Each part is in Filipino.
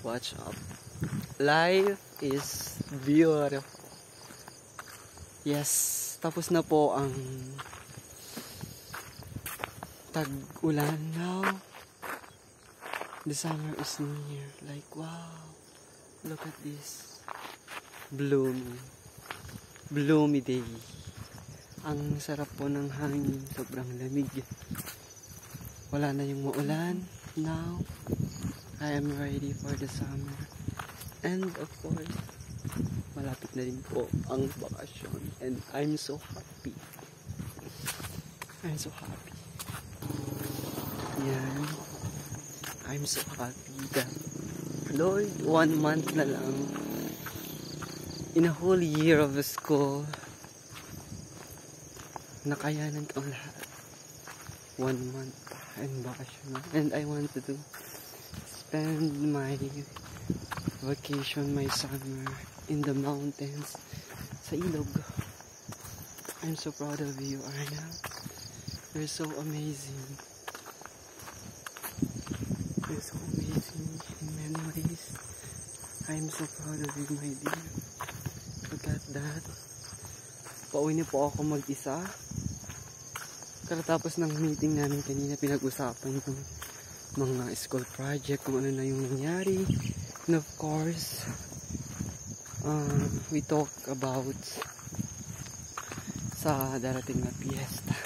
Watch up. Life is beautiful. Yes, tapos na po ang tag-ulan now. The summer is near. Like, wow. Look at this. Bloomy day. Ang sarap po ng hangin. Sobrang lamig. Wala na yung maulan. Now, I am ready for the summer. And of course, malapit na rin po ang bakasyon. And I'm so happy. I'm so happy. Yan. I'm so happy that Lord, 1 month na lang in a whole year of school, nakayanan ko ang lahat. 1 month and bakasyon. And I wanted to spend my vacation, my summer in the mountains sa ilog. I'm so proud of you, Arna. You're so amazing. You're so amazing in many ways. I'm so proud of you, my dear. Look at that. Pauwi na po ako mag-isa. Karatapos ng meeting namin kanina, pinag-usapan yung mga school project, kung ano na yung nangyari. And of course, we talk about sa darating na fiesta.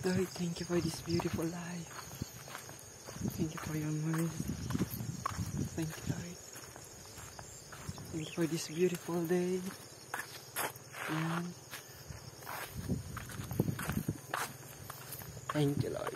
Lord, thank you for this beautiful life. Thank you for your mercy. Thank you, Lord. Thank you for this beautiful day. And thank you, Lord.